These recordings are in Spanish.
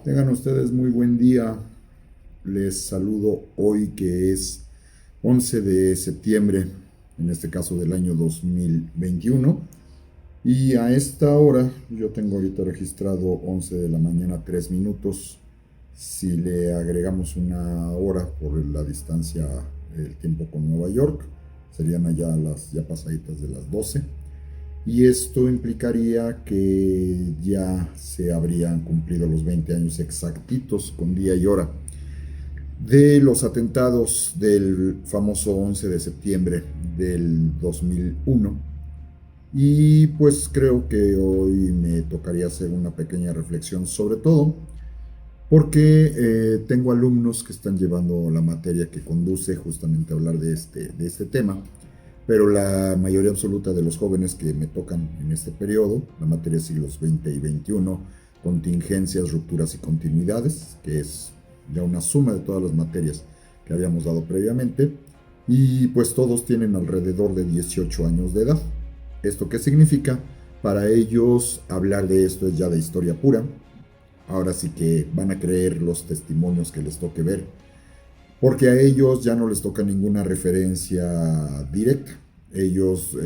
Tengan ustedes muy buen día. Les saludo hoy que es 11 de septiembre, en este caso del año 2021. Y a esta hora, yo tengo ahorita registrado 11 de la mañana, 3 minutos. Si le agregamos una hora por la distancia, el tiempo con Nueva York, serían allá las ya pasaditas de las 12. Y esto implicaría que ya se habrían cumplido los 20 años exactitos con día y hora de los atentados del famoso 11 de septiembre del 2001. Y pues creo que hoy me tocaría hacer una pequeña reflexión, sobre todo porque tengo alumnos que están llevando la materia que conduce justamente a hablar de este tema, pero la mayoría absoluta de los jóvenes que me tocan en este periodo, la materia siglos XX y XXI, contingencias, rupturas y continuidades, que es ya una suma de todas las materias que habíamos dado previamente, y pues todos tienen alrededor de 18 años de edad. ¿Esto qué significa? Para ellos hablar de esto es ya de historia pura. Ahora sí que van a creer los testimonios que les toque ver, porque a ellos ya no les toca ninguna referencia directa. Ellos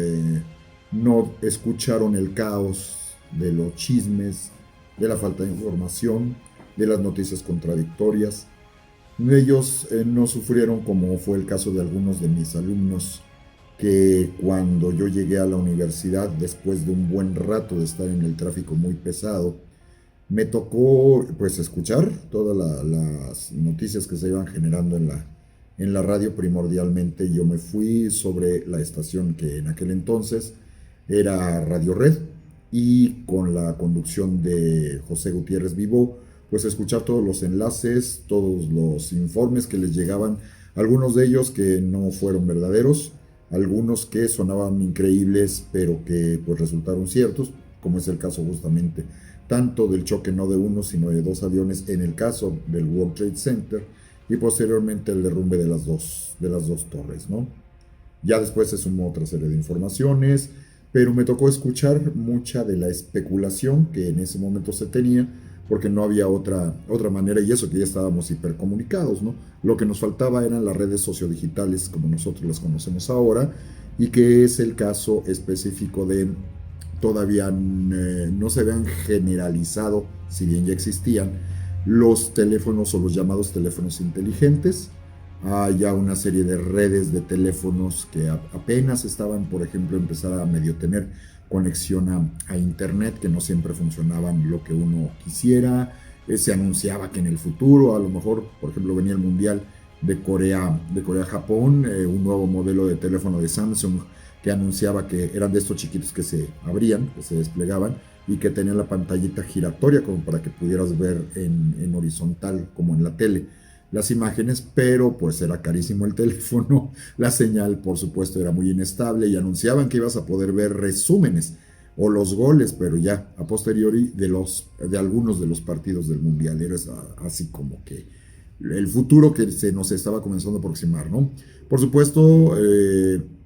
no escucharon el caos de los chismes, de la falta de información, de las noticias contradictorias. Ellos no sufrieron como fue el caso de algunos de mis alumnos que cuando yo llegué a la universidad, después de un buen rato de estar en el tráfico muy pesado, me tocó pues escuchar todas las noticias que se iban generando en la radio primordialmente. Yo me fui sobre la estación que en aquel entonces era Radio Red, y con la conducción de José Gutiérrez Vivó, pues escuchar todos los enlaces, todos los informes que les llegaban, algunos de ellos que no fueron verdaderos, algunos que sonaban increíbles pero que pues resultaron ciertos, como es el caso justamente tanto del choque no de uno sino de dos aviones en el caso del World Trade Center, y posteriormente el derrumbe de las dos torres, ¿no? Ya después se sumó otra serie de informaciones, pero me tocó escuchar mucha de la especulación que en ese momento se tenía, porque no había otra manera, y eso que ya estábamos hipercomunicados, ¿no? Lo que nos faltaba eran las redes sociodigitales, como nosotros las conocemos ahora, y que es el caso específico de todavía no se habían generalizado, si bien ya existían, los teléfonos o los llamados teléfonos inteligentes. Hay ya una serie de redes de teléfonos que apenas estaban, por ejemplo, empezar a medio tener conexión a internet, que no siempre funcionaban lo que uno quisiera. Se anunciaba que en el futuro, a lo mejor, por ejemplo, venía el Mundial de Corea-Japón, un nuevo modelo de teléfono de Samsung que anunciaba que eran de estos chiquitos que se abrían, que se desplegaban y que tenían la pantallita giratoria como para que pudieras ver en horizontal como en la tele las imágenes, pero pues era carísimo el teléfono, la señal por supuesto era muy inestable, y anunciaban que ibas a poder ver resúmenes o los goles, pero ya a posteriori de algunos de los partidos del Mundial. Era así como que el futuro que se nos estaba comenzando a aproximar, ¿no? Por supuesto,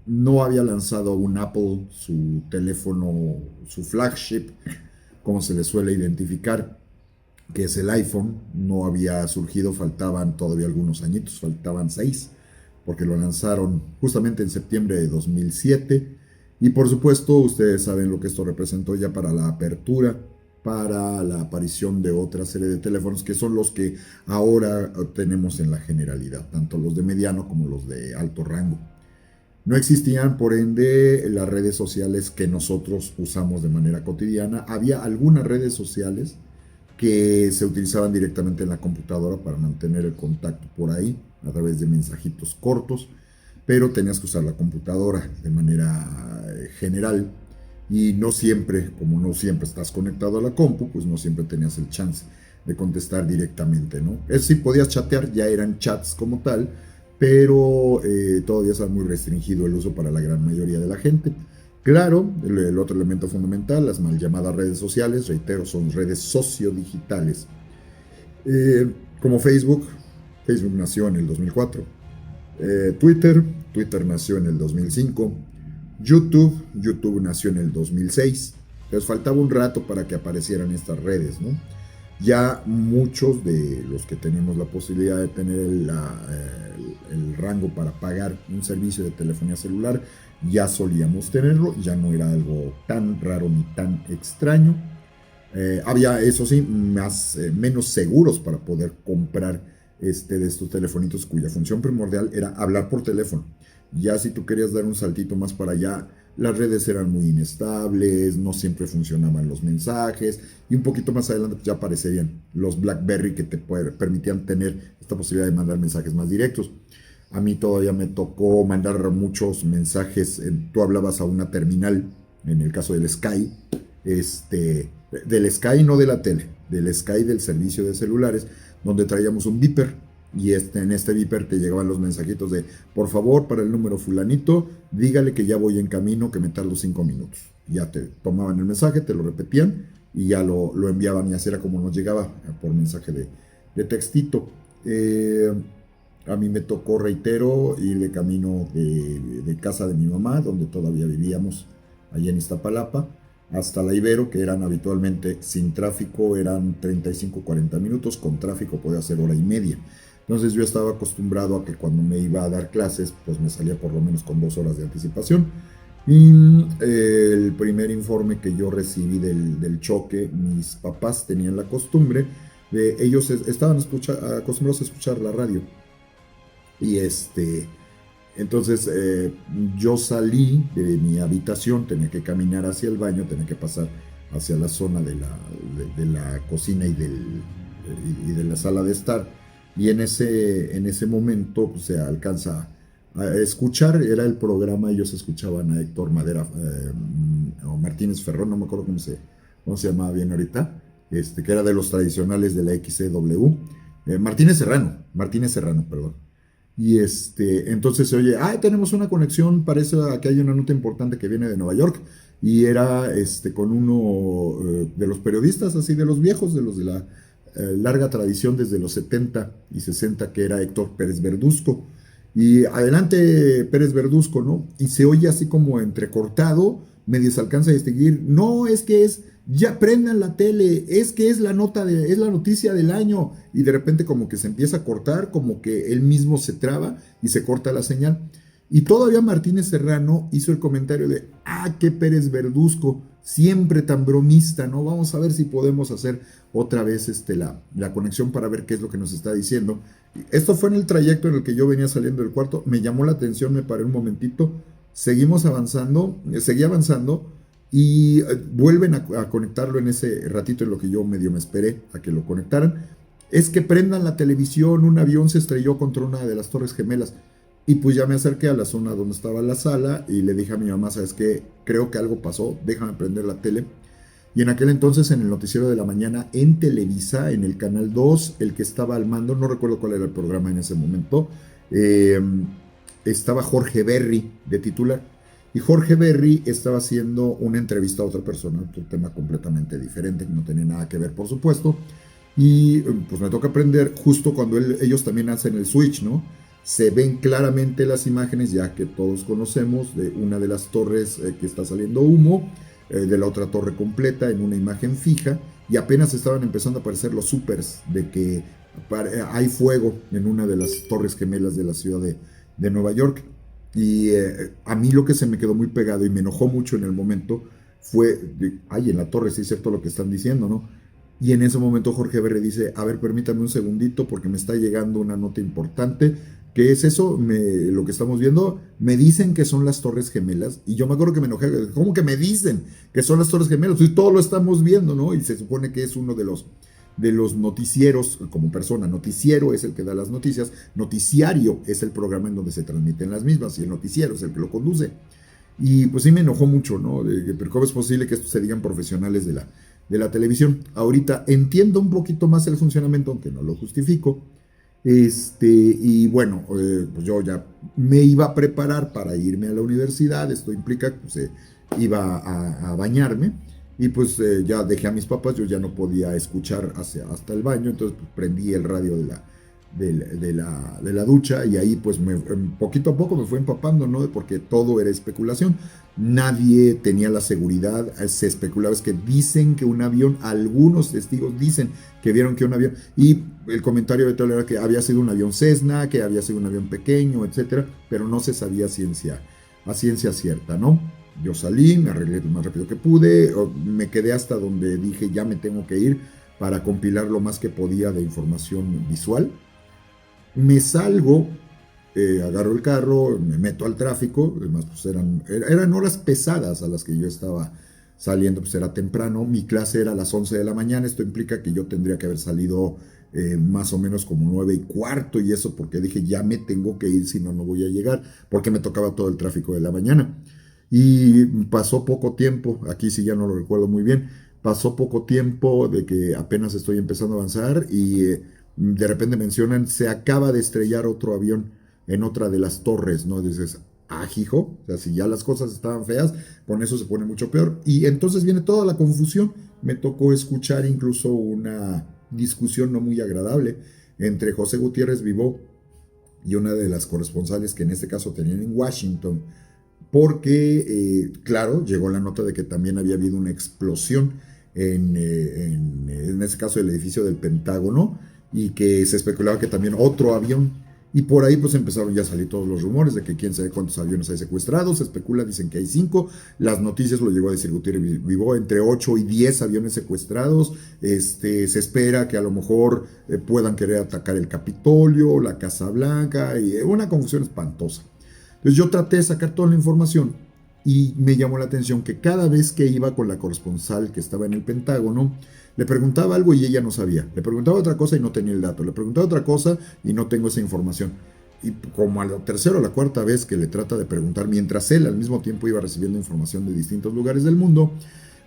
no había lanzado un Apple su teléfono, su flagship, como se le suele identificar, que es el iPhone. No había surgido, faltaban todavía algunos añitos, faltaban 6, porque lo lanzaron justamente en septiembre de 2007. Y por supuesto, ustedes saben lo que esto representó ya para la apertura, para la aparición de otra serie de teléfonos que son los que ahora tenemos en la generalidad, tanto los de mediano como los de alto rango. No existían, por ende, las redes sociales que nosotros usamos de manera cotidiana. Había algunas redes sociales que se utilizaban directamente en la computadora para mantener el contacto por ahí, a través de mensajitos cortos, pero tenías que usar la computadora de manera general, y no siempre, como no siempre estás conectado a la compu, pues no siempre tenías el chance de contestar directamente, ¿no? Eso sí, podías chatear, ya eran chats como tal, pero todavía está muy restringido el uso para la gran mayoría de la gente. Claro, el otro elemento fundamental, las mal llamadas redes sociales, reitero, son redes sociodigitales. Como Facebook nació en el 2004. Twitter nació en el 2005. YouTube nació en el 2006. Entonces faltaba un rato para que aparecieran estas redes, ¿no? Ya muchos de los que teníamos la posibilidad de tener el rango para pagar un servicio de telefonía celular, ya solíamos tenerlo, ya no era algo tan raro ni tan extraño. Había, eso sí, menos seguros para poder comprar de estos telefonitos cuya función primordial era hablar por teléfono. Ya si tú querías dar un saltito más para allá, las redes eran muy inestables, no siempre funcionaban los mensajes, y un poquito más adelante ya aparecerían los BlackBerry que te permitían tener esta posibilidad de mandar mensajes más directos. A mí todavía me tocó mandar muchos mensajes, tú hablabas a una terminal, en el caso del Sky, del Sky, no de la tele, del Sky del servicio de celulares, donde traíamos un beeper, y en este beeper te llegaban los mensajitos de, por favor, para el número fulanito, dígale que ya voy en camino, que me tardo 5 minutos. Ya te tomaban el mensaje, te lo repetían, y ya lo enviaban, y así era como nos llegaba por mensaje de textito. A mí me tocó, reitero, ir de camino de casa de mi mamá, donde todavía vivíamos, allá en Iztapalapa, hasta la Ibero, que eran habitualmente sin tráfico, eran 35-40 minutos, con tráfico podía ser hora y media. Entonces yo estaba acostumbrado a que cuando me iba a dar clases, pues me salía por lo menos con 2 horas de anticipación. Y el primer informe que yo recibí del choque, mis papás tenían la costumbre de, ellos estaban acostumbrados a escuchar la radio. Y entonces yo salí de mi habitación, tenía que caminar hacia el baño, tenía que pasar hacia la zona de la cocina y de la sala de estar. Y en ese momento pues, se alcanza a escuchar, era el programa, ellos escuchaban a Héctor Madera o Martínez Ferrón, no me acuerdo cómo se llamaba bien ahorita, que era de los tradicionales de la XCW. Martínez Serrano, perdón. Y entonces se oye, tenemos una conexión, parece que hay una nota importante que viene de Nueva York, y era con uno de los periodistas, así de los viejos, de los de la larga tradición desde los 70 y 60, que era Héctor Pérez Verduzco. Y adelante Pérez Verduzco, ¿no? Y se oye así como entrecortado, medio se alcanza a distinguir, no, ya prendan la tele, es que es la noticia del año, y de repente como que se empieza a cortar, como que él mismo se traba y se corta la señal. Y todavía Martínez Serrano hizo el comentario de, qué Pérez Verduzco, siempre tan bromista, ¿no? Vamos a ver si podemos hacer otra vez la conexión para ver qué es lo que nos está diciendo. Esto fue en el trayecto en el que yo venía saliendo del cuarto, me llamó la atención, me paré un momentito, seguí avanzando, y vuelven a conectarlo en ese ratito en lo que yo medio me esperé a que lo conectaran. Es que prendan la televisión, un avión se estrelló contra una de las Torres Gemelas. Y pues ya me acerqué a la zona donde estaba la sala y le dije a mi mamá, ¿sabes qué? Creo que algo pasó, déjame prender la tele. Y en aquel entonces, en el noticiero de la mañana, en Televisa, en el Canal 2, el que estaba al mando, no recuerdo cuál era el programa en ese momento, estaba Jorge Berry de titular. Y Jorge Berry estaba haciendo una entrevista a otra persona, otro tema completamente diferente, que no tenía nada que ver, por supuesto. Y pues me toca aprender justo cuando ellos también hacen el switch, ¿no? Se ven claramente las imágenes, ya que todos conocemos, de una de las torres que está saliendo humo, de la otra torre completa en una imagen fija, y apenas estaban empezando a aparecer los supers de que hay fuego en una de las torres gemelas de la ciudad de Nueva York. Y a mí lo que se me quedó muy pegado y me enojó mucho en el momento fue, en la torre sí es cierto lo que están diciendo, ¿no? Y en ese momento Jorge Berry dice, a ver, permítame un segundito porque me está llegando una nota importante. ¿Qué es eso? Lo que estamos viendo, me dicen que son las Torres Gemelas. Y yo me acuerdo que me enojé, ¿cómo que me dicen que son las Torres Gemelas? Y todo lo estamos viendo, ¿no? Y se supone que es uno de los noticieros, como persona, noticiero es el que da las noticias, noticiario es el programa en donde se transmiten las mismas, y el noticiero es el que lo conduce. Y pues sí me enojó mucho, ¿no? Pero ¿cómo es posible que esto se digan profesionales de la televisión? Ahorita entiendo un poquito más el funcionamiento, aunque no lo justifico. Y bueno, pues yo ya me iba a preparar para irme a la universidad. Esto implica que pues, iba a bañarme, y pues ya dejé a mis papás, yo ya no podía escuchar hasta el baño, entonces pues, prendí el radio de la ducha, y ahí pues poquito a poco me fue empapando, ¿no? Porque todo era especulación. Nadie tenía la seguridad, se especulaba, es que dicen que un avión, algunos testigos dicen que vieron que un avión, y el comentario de todo era que había sido un avión Cessna, que había sido un avión pequeño, etcétera, pero no se sabía a ciencia cierta, ¿no? Yo salí, me arreglé lo más rápido que pude, me quedé hasta donde dije ya me tengo que ir para compilar lo más que podía de información visual. Me salgo, agarro el carro, me meto al tráfico, además pues eran horas pesadas a las que yo estaba saliendo, pues era temprano, mi clase era a las 11 de la mañana, esto implica que yo tendría que haber salido más o menos como 9:15, y eso porque dije ya me tengo que ir, si no, no voy a llegar, porque me tocaba todo el tráfico de la mañana. Y pasó poco tiempo, aquí sí ya no lo recuerdo muy bien, pasó poco tiempo de que apenas estoy empezando a avanzar y de repente mencionan, se acaba de estrellar otro avión en otra de las torres, ¿no? Dices, hijo, o sea, si ya las cosas estaban feas, con eso se pone mucho peor. Y entonces viene toda la confusión. Me tocó escuchar incluso una discusión no muy agradable entre José Gutiérrez Vivó y una de las corresponsales que en este caso tenían en Washington, porque, claro, llegó la nota de que también había habido una explosión en este caso el edificio del Pentágono, y que se especulaba que también otro avión, y por ahí pues empezaron ya a salir todos los rumores de que quién sabe cuántos aviones hay secuestrados, se especula, dicen que hay 5, las noticias lo llegó a decir Gutiérrez Vivó, entre 8 y 10 aviones secuestrados, se espera que a lo mejor puedan querer atacar el Capitolio, la Casa Blanca, y una confusión espantosa. Entonces yo traté de sacar toda la información y me llamó la atención que cada vez que iba con la corresponsal que estaba en el Pentágono, le preguntaba algo y ella no sabía. Le preguntaba otra cosa y no tenía el dato. Le preguntaba otra cosa y no tengo esa información. Y como a la tercera o la cuarta vez que le trata de preguntar, mientras él al mismo tiempo iba recibiendo información de distintos lugares del mundo,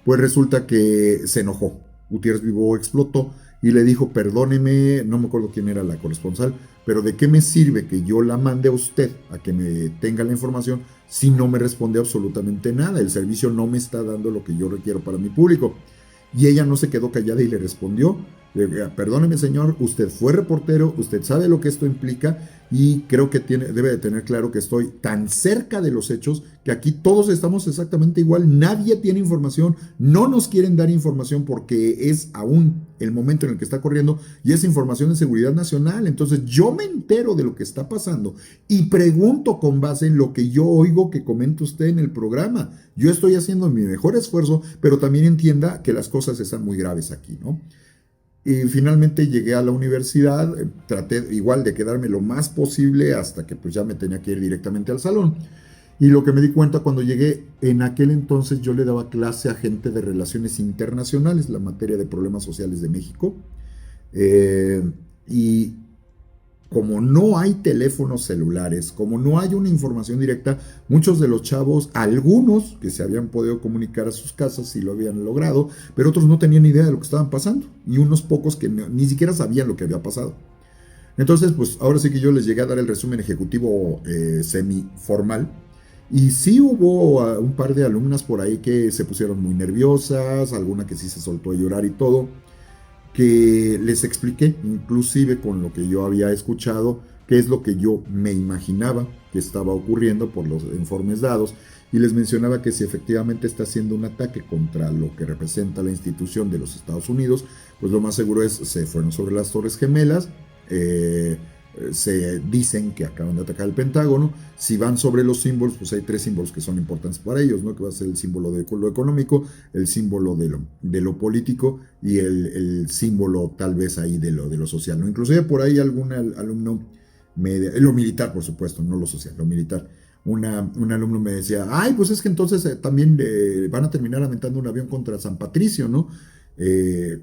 pues resulta que se enojó. Gutiérrez Vivó explotó y le dijo, perdóneme, no me acuerdo quién era la corresponsal, pero ¿de qué me sirve que yo la mande a usted a que me tenga la información si no me responde absolutamente nada? El servicio no me está dando lo que yo requiero para mi público. Y ella no se quedó callada y le respondió, perdóneme señor, usted fue reportero, usted sabe lo que esto implica, y creo que debe de tener claro que estoy tan cerca de los hechos que aquí todos estamos exactamente igual, nadie tiene información, no nos quieren dar información porque es aún el momento en el que está corriendo y es información de seguridad nacional. Entonces yo me entero de lo que está pasando y pregunto con base en lo que yo oigo que comenta usted en el programa. Yo estoy haciendo mi mejor esfuerzo, pero también entienda que las cosas están muy graves aquí, ¿no? Y finalmente llegué a la universidad, traté igual de quedarme lo más posible hasta que pues ya me tenía que ir directamente al salón. Y lo que me di cuenta cuando llegué, en aquel entonces yo le daba clase a gente de relaciones internacionales, la materia de problemas sociales de México. Y como no hay teléfonos celulares, como no hay una información directa, muchos de los chavos, algunos que se habían podido comunicar a sus casas sí lo habían logrado, pero otros no tenían idea de lo que estaban pasando, y unos pocos que ni siquiera sabían lo que había pasado. Entonces, pues ahora sí que yo les llegué a dar el resumen ejecutivo semi-formal, y sí hubo un par de alumnas por ahí que se pusieron muy nerviosas, alguna que sí se soltó a llorar y todo, que les expliqué, inclusive con lo que yo había escuchado, qué es lo que yo me imaginaba que estaba ocurriendo por los informes dados, y les mencionaba que si efectivamente está haciendo un ataque contra lo que representa la institución de los Estados Unidos, pues lo más seguro es, se fueron sobre las Torres Gemelas, se dicen que acaban de atacar el Pentágono. Si van sobre los símbolos, pues hay 3 símbolos que son importantes para ellos, ¿no? Que va a ser el símbolo de lo económico, el símbolo de lo político y el símbolo tal vez ahí de lo social, ¿no? Inclusive por ahí algún alumno, lo militar por supuesto, no lo social, lo militar. Un alumno me decía, ay, pues es que entonces también van a terminar aventando un avión contra San Patricio, ¿no?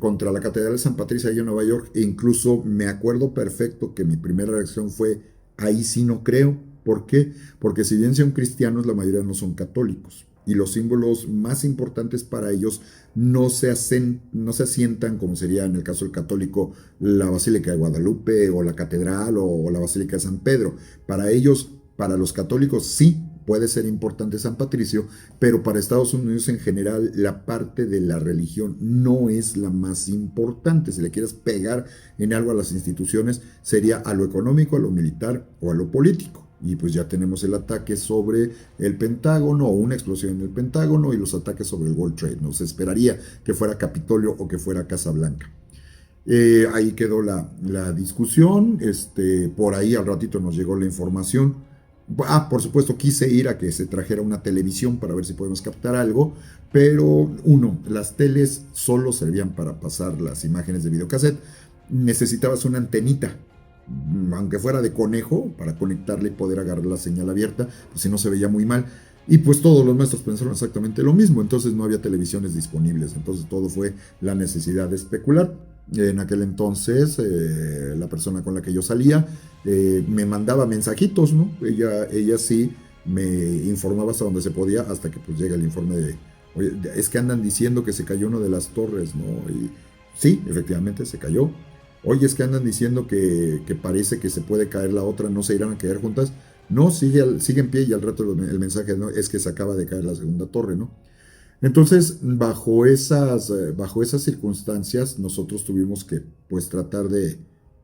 Contra la Catedral de San Patricio ahí en Nueva York, e incluso me acuerdo perfecto que mi primera reacción fue, ahí sí no creo. ¿Por qué? Porque si bien son cristianos, la mayoría no son católicos, y los símbolos más importantes para ellos no se asientan, como sería en el caso del católico la Basílica de Guadalupe o la Catedral o la Basílica de San Pedro. Para ellos, para los católicos sí, puede ser importante San Patricio, pero para Estados Unidos en general la parte de la religión no es la más importante. Si le quieres pegar en algo a las instituciones, sería a lo económico, a lo militar o a lo político. Y pues ya tenemos el ataque sobre el Pentágono o una explosión en el Pentágono y los ataques sobre el World Trade. No se esperaría que fuera Capitolio o que fuera Casa Blanca. Ahí quedó la discusión. Por ahí al ratito nos llegó la información. Por supuesto, quise ir a que se trajera una televisión para ver si podemos captar algo, pero las teles solo servían para pasar las imágenes de videocassette. Necesitabas una antenita, aunque fuera de conejo, para conectarle y poder agarrar la señal abierta, pues si no se veía muy mal. Y pues todos los maestros pensaron exactamente lo mismo, entonces no había televisiones disponibles, entonces todo fue la necesidad de especular. En aquel entonces, la persona con la que yo salía me mandaba mensajitos, ¿no? Ella sí me informaba hasta donde se podía, hasta que pues llega el informe de, oye, es que andan diciendo que se cayó una de las torres, ¿no? Y sí, efectivamente se cayó. Oye, es que andan diciendo que parece que se puede caer la otra, ¿no se irán a caer juntas? No, sigue en pie y al rato el mensaje, ¿no? Es que se acaba de caer la segunda torre, ¿no? Entonces, bajo esas circunstancias, nosotros tuvimos que, pues, tratar de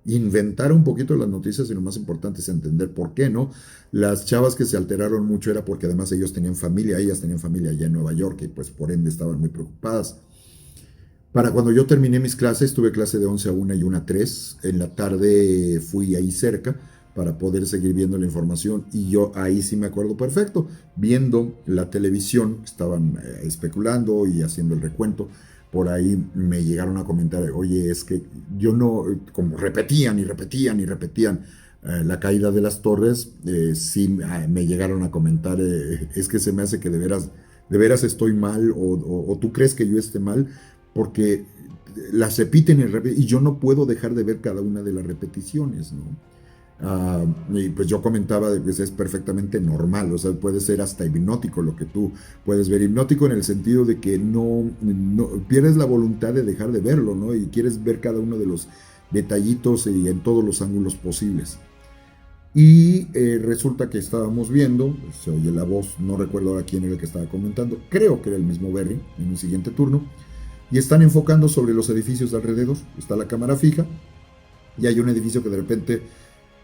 inventar un poquito las noticias y lo más importante es entender por qué, ¿no? Las chavas que se alteraron mucho era porque además ellas tenían familia allá en Nueva York y pues por ende estaban muy preocupadas. Para cuando yo terminé mis clases, tuve clase de 11 a 1 y 1 a 3. En la tarde fui ahí cerca para poder seguir viendo la información y yo ahí sí me acuerdo perfecto, viendo la televisión, estaban especulando y haciendo el recuento, por ahí me llegaron a comentar, oye, es que yo no, como repetían y repetían y repetían la caída de las torres, sí me llegaron a comentar, es que se me hace que de veras estoy mal o tú crees que yo esté mal, porque las repiten y yo no puedo dejar de ver cada una de las repeticiones, ¿no? Y pues yo comentaba que es perfectamente normal, o sea, puede ser hasta hipnótico lo que tú puedes ver, hipnótico en el sentido de que no pierdes la voluntad de dejar de verlo, ¿no? Y quieres ver cada uno de los detallitos y en todos los ángulos posibles. Y resulta que estábamos viendo, se oye la voz, no recuerdo ahora quién era el que estaba comentando, creo que era el mismo Berry en un siguiente turno, y están enfocando sobre los edificios de alrededor, está la cámara fija, y hay un edificio que de repente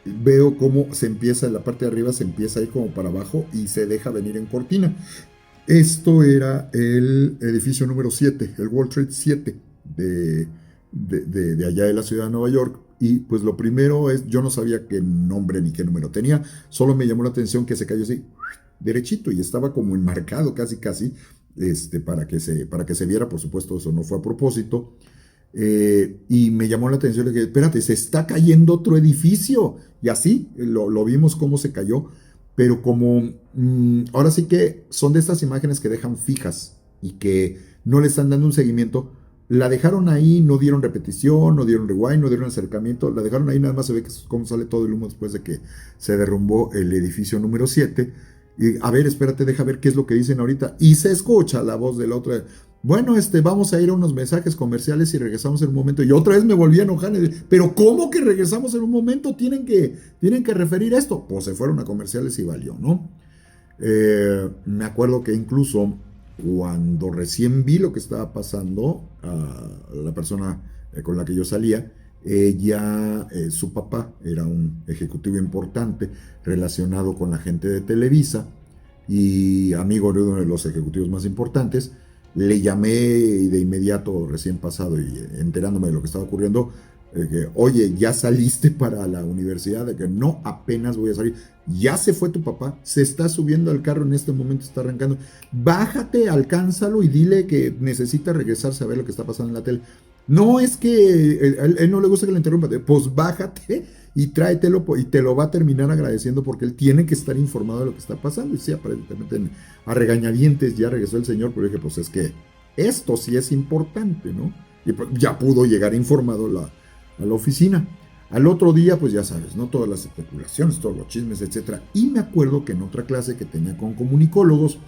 veo cómo se empieza, en la parte de arriba se empieza a ir como para abajo y se deja venir en cortina. Esto era el edificio número 7, el World Trade 7 de allá de la ciudad de Nueva York. Y pues lo primero es, yo no sabía qué nombre ni qué número tenía, solo me llamó la atención que se cayó así, derechito, y estaba como enmarcado casi casi, para que se viera, por supuesto, eso no fue a propósito. Y me llamó la atención de que, espérate, se está cayendo otro edificio. Y así lo vimos cómo se cayó. Pero como ahora sí que son de estas imágenes que dejan fijas y que no le están dando un seguimiento, la dejaron ahí, no dieron repetición, no dieron rewind, no dieron acercamiento, la dejaron ahí, nada más se ve que cómo sale todo el humo después de que se derrumbó el edificio número 7. Y a ver, espérate, deja ver qué es lo que dicen ahorita. Y se escucha la voz de la otra. Bueno, vamos a ir a unos mensajes comerciales y regresamos en un momento. Y otra vez me volví a enojar. Pero ¿cómo que regresamos en un momento? Tienen que referir esto. Pues se fueron a comerciales y valió, ¿no? Me acuerdo que incluso cuando recién vi lo que estaba pasando, a la persona con la que yo salía, ella, su papá era un ejecutivo importante relacionado con la gente de Televisa y amigo de uno de los ejecutivos más importantes. Le llamé de inmediato, recién pasado y enterándome de lo que estaba ocurriendo, que, oye, ¿ya saliste para la universidad? De que no, apenas voy a salir. Ya se fue tu papá, se está subiendo al carro en este momento, está arrancando. Bájate, alcánzalo y dile que necesita regresarse a ver lo que está pasando en la tele. No, es que él no le gusta que le interrumpa. Pues bájate y tráetelo y te lo va a terminar agradeciendo porque él tiene que estar informado de lo que está pasando. Y sí, aparentemente a regañadientes ya regresó el señor, pero dije, pues es que esto sí es importante, ¿no? Y pues ya pudo llegar informado a la oficina. Al otro día, pues ya sabes, ¿no? Todas las especulaciones, todos los chismes, etc. Y me acuerdo que en otra clase que tenía con comunicólogos,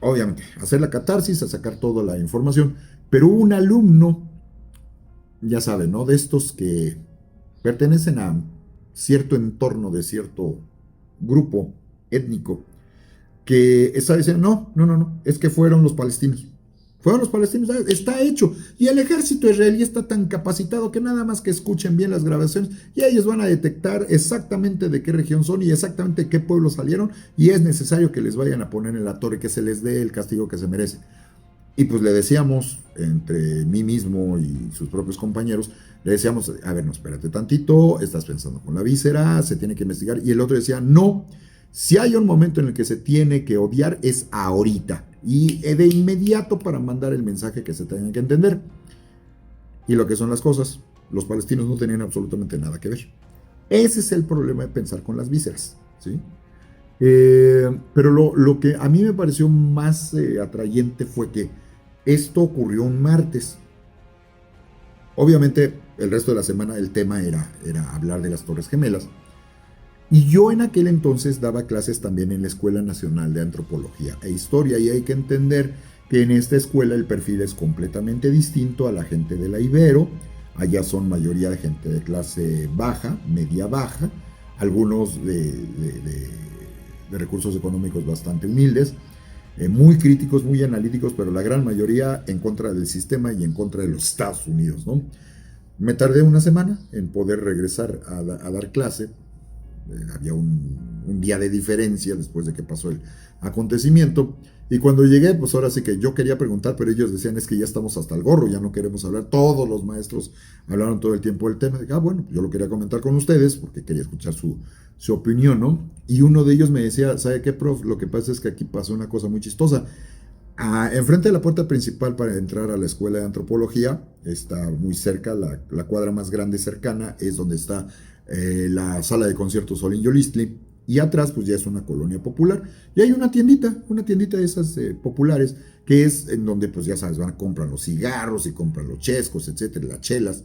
obviamente, hacer la catarsis, a sacar toda la información, pero un alumno, ya saben, ¿no? De estos que pertenecen a cierto entorno de cierto grupo étnico que está diciendo, no, es que fueron los palestinos. Fueron los palestinos, está hecho. Y el ejército israelí está tan capacitado que nada más que escuchen bien las grabaciones y ellos van a detectar exactamente de qué región son y exactamente de qué pueblo salieron y es necesario que les vayan a poner en la torre, que se les dé el castigo que se merece. Y pues le decíamos, entre mí mismo y sus propios compañeros, le decíamos, a ver, no, espérate tantito, estás pensando con la víscera, se tiene que investigar. Y el otro decía, no, si hay un momento en el que se tiene que odiar es ahorita. Y de inmediato para mandar el mensaje que se tenga que entender. Y lo que son las cosas, los palestinos no tenían absolutamente nada que ver. Ese es el problema de pensar con las vísceras, ¿sí? Pero lo que a mí me pareció más atrayente fue que esto ocurrió un martes. Obviamente, el resto de la semana el tema era hablar de las Torres Gemelas. Y yo en aquel entonces daba clases también en la Escuela Nacional de Antropología e Historia. Y hay que entender que en esta escuela el perfil es completamente distinto a la gente de la Ibero. Allá son mayoría de gente de clase baja, media baja, algunos de recursos económicos bastante humildes, muy críticos, muy analíticos, pero la gran mayoría en contra del sistema y en contra de los Estados Unidos, ¿no? Me tardé una semana en poder regresar a dar clase. Había un día de diferencia después de que pasó el acontecimiento. Y cuando llegué, pues ahora sí que yo quería preguntar, pero ellos decían, es que ya estamos hasta el gorro, ya no queremos hablar. Todos los maestros hablaron todo el tiempo del tema. Dije, bueno, yo lo quería comentar con ustedes porque quería escuchar su opinión, ¿no? Y uno de ellos me decía, ¿sabe qué, prof? Lo que pasa es que aquí pasó una cosa muy chistosa. Enfrente de la puerta principal para entrar a la escuela de antropología, está muy cerca, la cuadra más grande cercana es donde está la sala de conciertos Solín Yolistli, y atrás pues ya es una colonia popular, y hay una tiendita de esas populares, que es en donde pues ya sabes, van a comprar los cigarros y compran los chescos, etcétera, las chelas,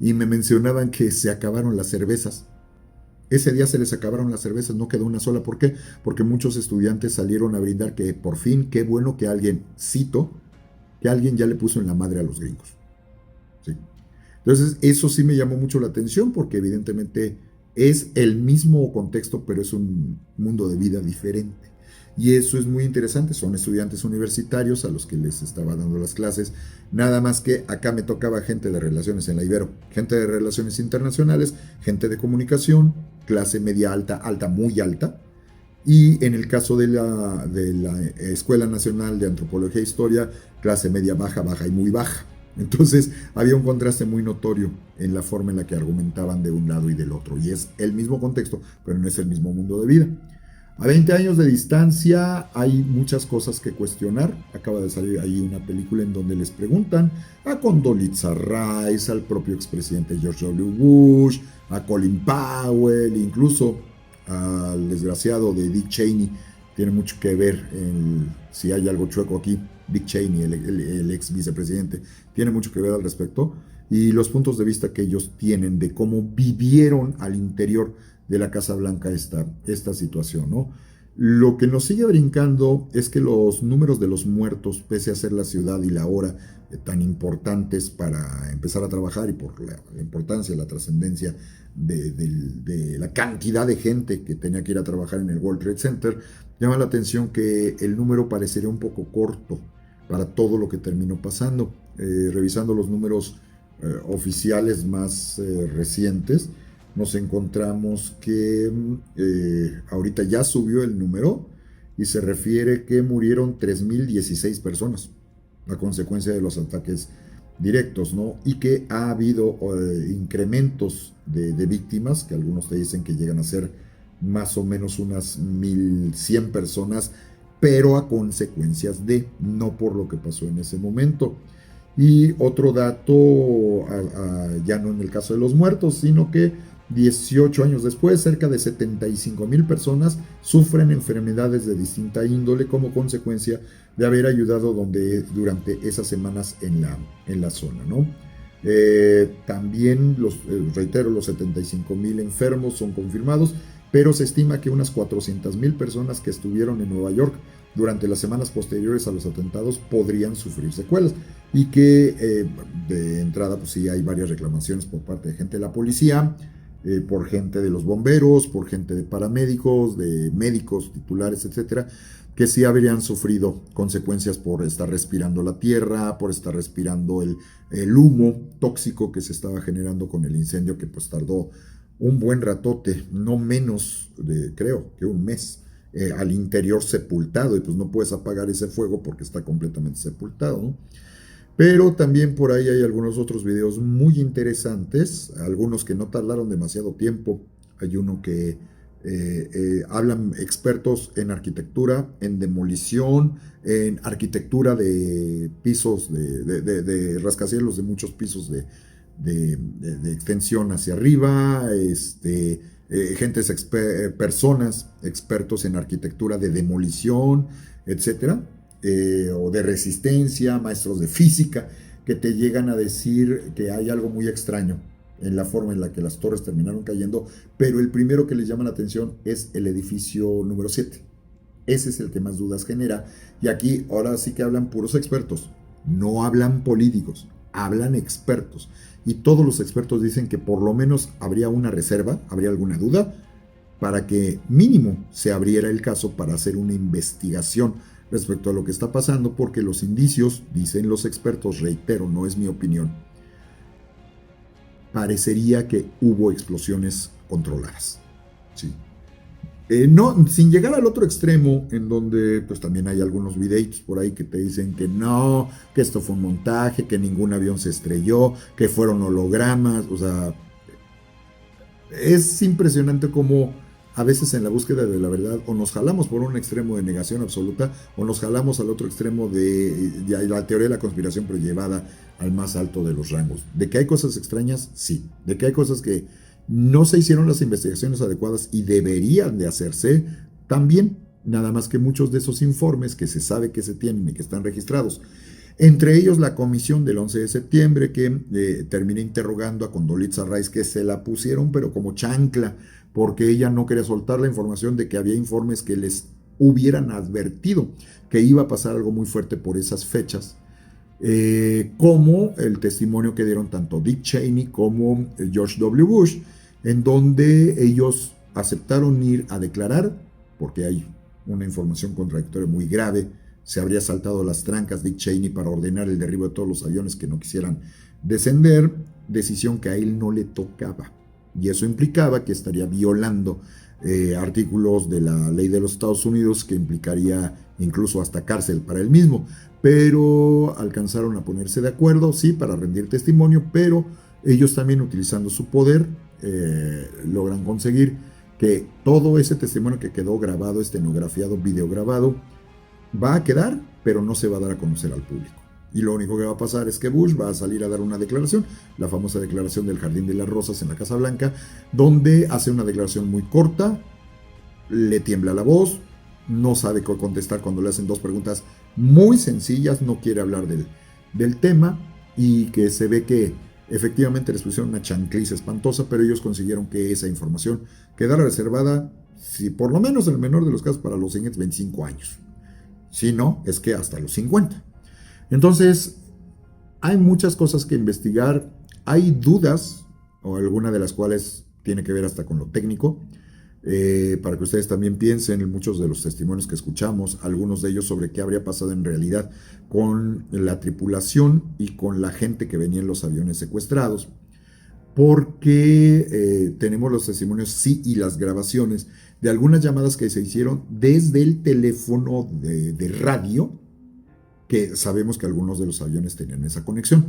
y me mencionaban que se acabaron las cervezas. Ese día se les acabaron las cervezas, no quedó una sola. ¿Por qué? Porque muchos estudiantes salieron a brindar que por fin, qué bueno que alguien, cito, que alguien ya le puso en la madre a los gringos. ¿Sí? Entonces, eso sí me llamó mucho la atención porque evidentemente es el mismo contexto, pero es un mundo de vida diferente. Y eso es muy interesante, son estudiantes universitarios a los que les estaba dando las clases, nada más que acá me tocaba gente de relaciones en la Ibero, gente de relaciones internacionales, gente de comunicación, clase media alta, alta, muy alta, y en el caso de la Escuela Nacional de Antropología e Historia, clase media baja, baja y muy baja. Entonces había un contraste muy notorio en la forma en la que argumentaban de un lado y del otro, y es el mismo contexto, pero no es el mismo mundo de vida. A 20 años de distancia hay muchas cosas que cuestionar. Acaba de salir ahí una película en donde les preguntan a Condoleezza Rice, al propio expresidente George W. Bush, a Colin Powell, incluso al desgraciado de Dick Cheney. Tiene mucho que ver si hay algo chueco aquí. Dick Cheney, el ex vicepresidente, tiene mucho que ver al respecto. Y los puntos de vista que ellos tienen de cómo vivieron al interior de la Casa Blanca esta situación, ¿no? Lo que nos sigue brincando es que los números de los muertos, pese a ser la ciudad y la hora tan importantes para empezar a trabajar y por la importancia, la trascendencia de la cantidad de gente que tenía que ir a trabajar en el World Trade Center, llama la atención que el número parecería un poco corto para todo lo que terminó pasando. Revisando los números oficiales más recientes, nos encontramos que ahorita ya subió el número y se refiere que murieron 3.016 personas a consecuencia de los ataques directos, ¿no? Y que ha habido incrementos de víctimas, que algunos te dicen que llegan a ser más o menos unas 1.100 personas, pero a consecuencias de, no por lo que pasó en ese momento. Y otro dato, ya no en el caso de los muertos, sino que 18 años después, cerca de 75,000 personas sufren enfermedades de distinta índole como consecuencia de haber ayudado durante esas semanas en la zona, ¿no? También, reitero, los 75,000 enfermos son confirmados, pero se estima que unas 400,000 personas que estuvieron en Nueva York durante las semanas posteriores a los atentados podrían sufrir secuelas, y que de entrada pues sí hay varias reclamaciones por parte de gente de la policía, por gente de los bomberos, por gente de paramédicos, de médicos titulares, etcétera, que sí habrían sufrido consecuencias por estar respirando la tierra, por estar respirando el humo tóxico que se estaba generando con el incendio, que pues tardó un buen ratote, no menos de, creo, que un mes, al interior sepultado, y pues no puedes apagar ese fuego porque está completamente sepultado, ¿no? Pero también por ahí hay algunos otros videos muy interesantes, algunos que no tardaron demasiado tiempo. Hay uno que hablan expertos en arquitectura, en demolición, en arquitectura de pisos, de rascacielos de muchos pisos de extensión hacia arriba, personas expertos en arquitectura de demolición, etcétera, o de resistencia, maestros de física, que te llegan a decir que hay algo muy extraño en la forma en la que las torres terminaron cayendo, pero el primero que les llama la atención es el edificio número 7. Ese es el que más dudas genera, y aquí ahora sí que hablan puros expertos, no hablan políticos, hablan expertos, y todos los expertos dicen que por lo menos habría una reserva, habría alguna duda, para que mínimo se abriera el caso para hacer una investigación respecto a lo que está pasando, porque los indicios, dicen los expertos, reitero, no es mi opinión, parecería que hubo explosiones controladas. Sí. No, sin llegar al otro extremo, en donde pues también hay algunos videitos por ahí que te dicen que no, que esto fue un montaje, que ningún avión se estrelló, que fueron hologramas. O sea, es impresionante cómo a veces en la búsqueda de la verdad o nos jalamos por un extremo de negación absoluta o nos jalamos al otro extremo de la teoría de la conspiración, pero llevada al más alto de los rangos. ¿De que hay cosas extrañas? Sí. ¿De que hay cosas que no se hicieron las investigaciones adecuadas y deberían de hacerse? También. Nada más que muchos de esos informes que se sabe que se tienen y que están registrados, entre ellos la comisión del 11 de septiembre que termina interrogando a Condoleezza Rice, que se la pusieron pero como chancla, porque ella no quería soltar la información de que había informes que les hubieran advertido que iba a pasar algo muy fuerte por esas fechas, como el testimonio que dieron tanto Dick Cheney como George W. Bush, en donde ellos aceptaron ir a declarar, porque hay una información contradictoria muy grave. Se habría saltado las trancas Dick Cheney para ordenar el derribo de todos los aviones que no quisieran descender, decisión que a él no le tocaba. Y eso implicaba que estaría violando artículos de la ley de los Estados Unidos, que implicaría incluso hasta cárcel para él mismo. Pero alcanzaron a ponerse de acuerdo, sí, para rendir testimonio, pero ellos también, utilizando su poder, logran conseguir que todo ese testimonio que quedó grabado, estenografiado, videograbado, va a quedar, pero no se va a dar a conocer al público. Y lo único que va a pasar es que Bush va a salir a dar una declaración, la famosa declaración del Jardín de las Rosas en la Casa Blanca, donde hace una declaración muy corta, le tiembla la voz, no sabe qué contestar cuando le hacen dos preguntas muy sencillas, no quiere hablar del tema, y que se ve que efectivamente les pusieron una chancliza espantosa, pero ellos consiguieron que esa información quedara reservada, si por lo menos en el menor de los casos, para los siguientes 25 años. Si no, es que hasta los 50. Entonces, hay muchas cosas que investigar, hay dudas, o alguna de las cuales tiene que ver hasta con lo técnico, para que ustedes también piensen en muchos de los testimonios que escuchamos, algunos de ellos sobre qué habría pasado en realidad con la tripulación y con la gente que venía en los aviones secuestrados, porque tenemos los testimonios, sí, y las grabaciones de algunas llamadas que se hicieron desde el teléfono de radio, que sabemos que algunos de los aviones tenían esa conexión.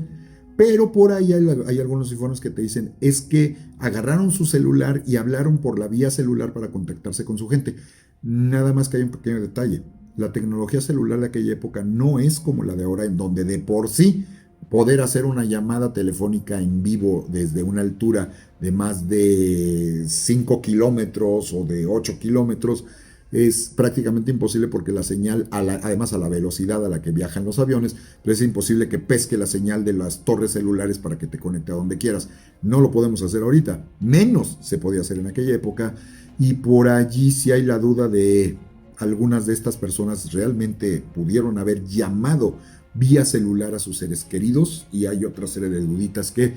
Pero por ahí hay algunos informes que te dicen es que agarraron su celular y hablaron por la vía celular para contactarse con su gente. Nada más que hay un pequeño detalle. La tecnología celular de aquella época no es como la de ahora, en donde de por sí poder hacer una llamada telefónica en vivo desde una altura de más de 5 kilómetros o de 8 kilómetros es prácticamente imposible, porque la señal, además a la velocidad a la que viajan los aviones, es imposible que pesque la señal de las torres celulares para que te conecte a donde quieras. No lo podemos hacer ahorita, menos se podía hacer en aquella época, y por allí sí hay la duda de algunas de estas personas realmente pudieron haber llamado vía celular a sus seres queridos, y hay otra serie de duditas que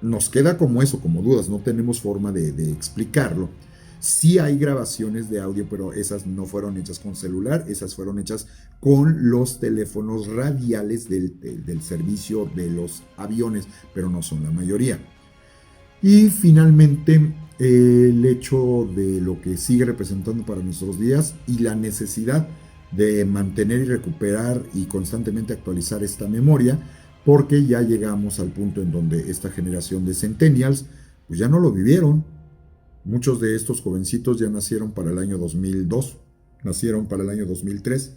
nos queda como eso, como dudas, no tenemos forma de explicarlo. Sí hay grabaciones de audio, pero esas no fueron hechas con celular, esas fueron hechas con los teléfonos radiales del servicio de los aviones, pero no son la mayoría. Y finalmente, el hecho de lo que sigue representando para nuestros días y la necesidad de mantener y recuperar y constantemente actualizar esta memoria, porque ya llegamos al punto en donde esta generación de centennials pues ya no lo vivieron. Muchos de estos jovencitos ya nacieron para el año 2002, nacieron para el año 2003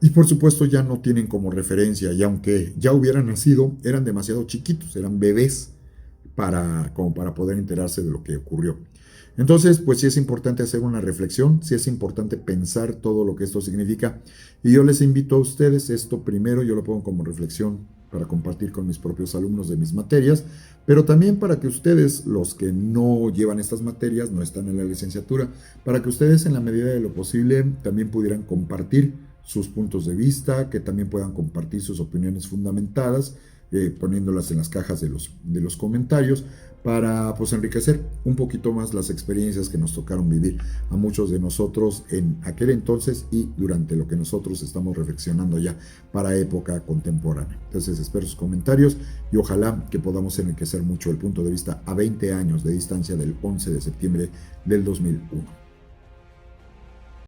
y por supuesto ya no tienen como referencia, y aunque ya hubieran nacido, eran demasiado chiquitos, eran bebés como para poder enterarse de lo que ocurrió. Entonces, pues sí es importante hacer una reflexión, sí es importante pensar todo lo que esto significa. Y yo les invito a ustedes, esto primero yo lo pongo como reflexión para compartir con mis propios alumnos de mis materias, pero también para que ustedes, los que no llevan estas materias, no están en la licenciatura, para que ustedes en la medida de lo posible también pudieran compartir sus puntos de vista, que también puedan compartir sus opiniones fundamentadas, poniéndolas en las cajas de los comentarios, para pues enriquecer un poquito más las experiencias que nos tocaron vivir a muchos de nosotros en aquel entonces y durante lo que nosotros estamos reflexionando ya para época contemporánea. Entonces espero sus comentarios y ojalá que podamos enriquecer mucho el punto de vista a 20 años de distancia del 11 de septiembre del 2001.